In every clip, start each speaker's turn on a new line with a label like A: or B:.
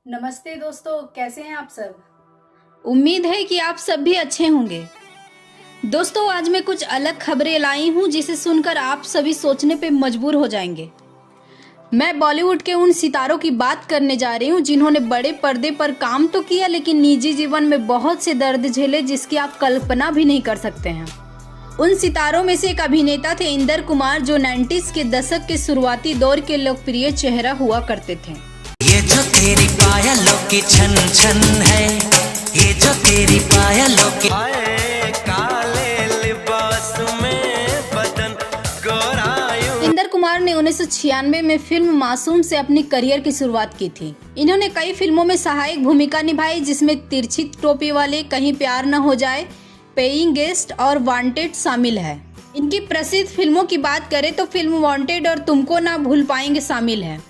A: नमस्ते दोस्तों, कैसे हैं आप सब।
B: उम्मीद है कि आप सब भी अच्छे होंगे। दोस्तों, आज मैं कुछ अलग खबरें लाई हूं जिसे सुनकर आप सभी सोचने पे मजबूर हो जाएंगे। मैं बॉलीवुड के उन सितारों की बात करने जा रही हूं जिन्होंने बड़े पर्दे पर काम तो किया लेकिन निजी जीवन में बहुत से दर्द झेले जिसकी आप कल्पना भी नहीं कर सकते हैं। उन सितारों में से एक अभिनेता थे इंदर कुमार, जो 90s के दशक के शुरुआती दौर के लोकप्रिय चेहरा हुआ करते थे।
C: ये जो तेरी पायलों की छन छन है, ये जो तेरी पायलों की काले लिबास में बदन गोरायूं।
B: इंदर कुमार ने 1996 में फिल्म मासूम से अपनी करियर की शुरुआत की थी। इन्होंने कई फिल्मों में सहायक भूमिका निभाई जिसमें तिरछी टोपी वाले, कहीं प्यार न हो जाए, पेइंग गेस्ट और वांटेड शामिल है। इनकी प्रसिद्ध फिल्मों की बात करें तो फिल्म वांटेड और तुमको ना भूल पाएंगे शामिल है।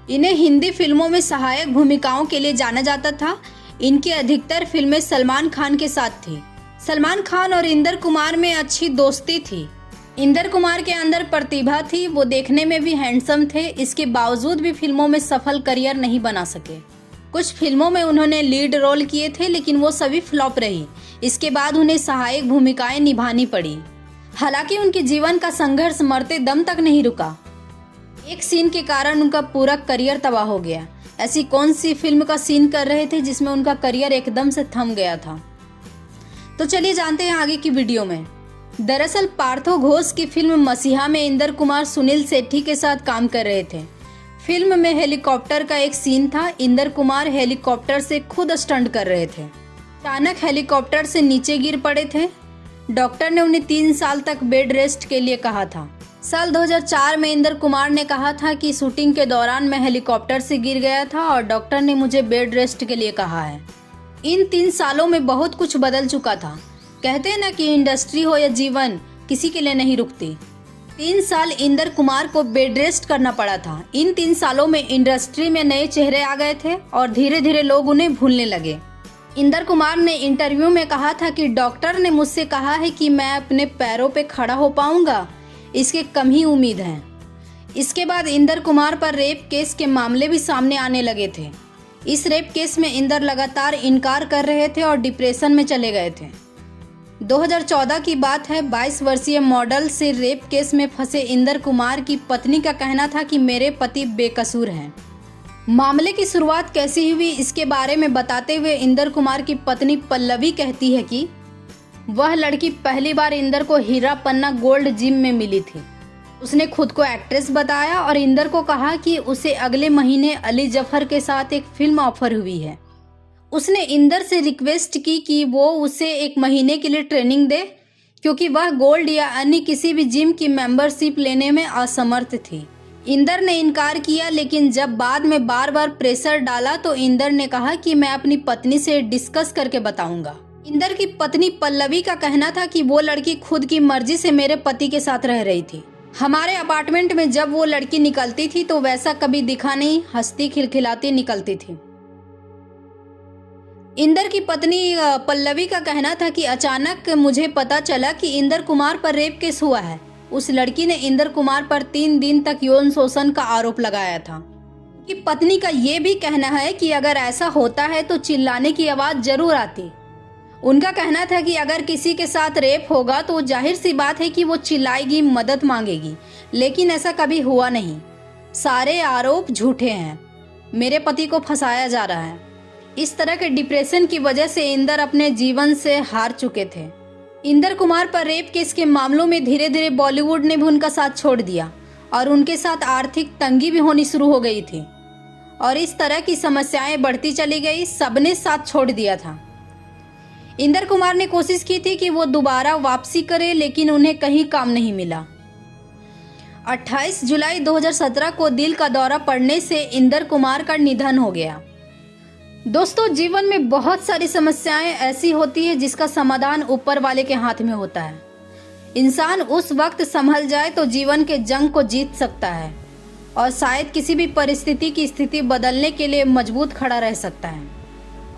B: इन्हें हिंदी फिल्मों में सहायक भूमिकाओं के लिए जाना जाता था। इनकी अधिकतर फिल्में सलमान खान के साथ थी। सलमान खान और इंदर कुमार में अच्छी दोस्ती थी। इंदर कुमार के अंदर प्रतिभा थी, वो देखने में भी हैंडसम थे। इसके बावजूद भी फिल्मों में सफल करियर नहीं बना सके। कुछ फिल्मों में उन्होंने लीड रोल किए थे लेकिन वो सभी फ्लॉप रही। इसके बाद उन्हें सहायक भूमिकाएं निभानी पड़ी। हालांकि उनके जीवन का संघर्ष मरते दम तक नहीं रुका। एक सीन के कारण उनका पूरा करियर तबाह हो गया। ऐसी कौन सी फिल्म का सीन कर रहे थे जिसमें उनका करियर एकदम से थम गया था? तो चलिए जानते हैं आगे की वीडियो में। दरअसल पार्थो घोष की फिल्म मसीहा में इंदर कुमार सुनील शेट्टी के साथ काम कर रहे थे। फिल्म में हेलीकॉप्टर का एक सीन था। इंदर कुमार हेलीकॉप्टर से खुद स्टंट कर रहे थे। अचानक हेलीकॉप्टर से नीचे गिर पड़े थे। डॉक्टर ने उन्हें 3 साल तक बेड रेस्ट के लिए कहा था। साल 2004 में इंदर कुमार ने कहा था कि शूटिंग के दौरान मैं हेलीकॉप्टर से गिर गया था और डॉक्टर ने मुझे बेड रेस्ट के लिए कहा है। इन 3 सालों में बहुत कुछ बदल चुका था। कहते हैं ना कि इंडस्ट्री हो या जीवन, किसी के लिए नहीं रुकती। 3 साल इंदर कुमार को बेड रेस्ट करना पड़ा था। इन 3 सालों में इंडस्ट्री में नए चेहरे आ गए थे और धीरे धीरे लोग उन्हें भूलने लगे। इंदर कुमार ने इंटरव्यू में कहा था कि डॉक्टर ने मुझसे कहा है कि मैं अपने पैरों पे खड़ा हो पाऊंगा, इसके कम ही उम्मीद है। इसके बाद इंदर कुमार पर रेप केस के मामले भी सामने आने लगे थे। इस रेप केस में इंदर लगातार इनकार कर रहे थे और डिप्रेशन में चले गए थे। 2014 की बात है। 22 वर्षीय मॉडल से रेप केस में फंसे इंदर कुमार की पत्नी का कहना था कि मेरे पति बेकसूर हैं। मामले की शुरुआत कैसी हुई इसके बारे में बताते हुए इंदर कुमार की पत्नी पल्लवी कहती है कि वह लड़की पहली बार इंदर को हीरा पन्ना गोल्ड जिम में मिली थी। उसने खुद को एक्ट्रेस बताया और इंदर को कहा कि उसे अगले महीने अली जफर के साथ एक फिल्म ऑफर हुई है। उसने इंदर से रिक्वेस्ट की कि वो उसे 1 महीने के लिए ट्रेनिंग दे क्योंकि वह गोल्ड या अन्य किसी भी जिम की मेंबरशिप लेने में असमर्थ थी। इंदर ने इनकार किया लेकिन जब बाद में बार बार प्रेशर डाला तो इंदर ने कहा कि मैं अपनी पत्नी से डिस्कस करके बताऊंगा। इंदर की पत्नी पल्लवी का कहना था कि वो लड़की खुद की मर्जी से मेरे पति के साथ रह रही थी। हमारे अपार्टमेंट में जब वो लड़की निकलती थी तो वैसा कभी दिखा नहीं, हंसती खिलखिलाती निकलती थी। इंदर की पत्नी पल्लवी का कहना था कि अचानक मुझे पता चला कि इंदर कुमार पर रेप केस हुआ है। उस लड़की ने इंदर कुमार पर 3 दिन तक यौन शोषण का आरोप लगाया था। कि पत्नी का ये भी कहना है कि अगर ऐसा होता है तो चिल्लाने की आवाज जरूर आती। उनका कहना था कि अगर किसी के साथ रेप होगा तो जाहिर सी बात है कि वो चिल्लाएगी, मदद मांगेगी, लेकिन ऐसा कभी हुआ नहीं। सारे आरोप झूठे हैं। मेरे पति को फंसाया जा रहा है। इस तरह के डिप्रेशन की वजह से इंदर अपने जीवन से हार चुके थे। इंदर कुमार पर रेप केस के मामलों में धीरे धीरे बॉलीवुड ने भी उनका साथ छोड़ दिया और उनके साथ आर्थिक तंगी भी होनी शुरू हो गई थी और इस तरह की समस्याएं बढ़ती चली गई। सबने साथ छोड़ दिया था। इंदर कुमार ने कोशिश की थी कि वो दोबारा वापसी करे लेकिन उन्हें कहीं काम नहीं मिला। 28 जुलाई 2017 को दिल का दौरा पड़ने से इंदर कुमार का निधन हो गया। दोस्तों, जीवन में बहुत सारी समस्याएं ऐसी होती है जिसका समाधान ऊपर वाले के हाथ में होता है। इंसान उस वक्त संभल जाए तो जीवन के जंग को जीत सकता है और शायद किसी भी परिस्थिति की स्थिति बदलने के लिए मजबूत खड़ा रह सकता है।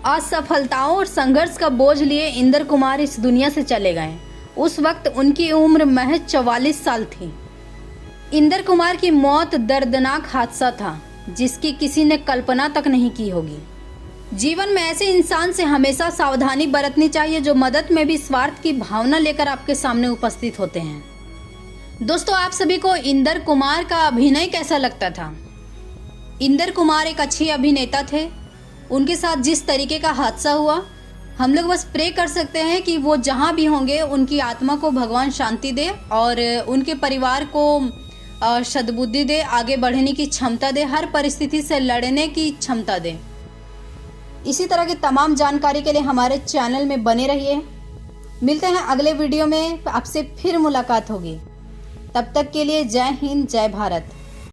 B: असफलताओं और संघर्ष का बोझ लिए इंदर कुमार इस दुनिया से चले गए। उस वक्त उनकी उम्र महज 44 साल थी। इंदर कुमार की मौत दर्दनाक हादसा था जिसकी किसी ने कल्पना तक नहीं की होगी। जीवन में ऐसे इंसान से हमेशा सावधानी बरतनी चाहिए जो मदद में भी स्वार्थ की भावना लेकर आपके सामने उपस्थित होते हैं। दोस्तों, आप सभी को इंदर कुमार का अभिनय कैसा लगता था? इंदर कुमार एक अच्छे अभिनेता थे। उनके साथ जिस तरीके का हादसा हुआ, हम लोग बस प्रे कर सकते हैं कि वो जहाँ भी होंगे उनकी आत्मा को भगवान शांति दे और उनके परिवार को सद्बुद्धि दे, आगे बढ़ने की क्षमता दे, हर परिस्थिति से लड़ने की क्षमता दे। इसी तरह की तमाम जानकारी के लिए हमारे चैनल में बने रहिए। मिलते हैं अगले वीडियो में, आपसे फिर मुलाकात होगी। तब तक के लिए जय हिंद, जय भारत।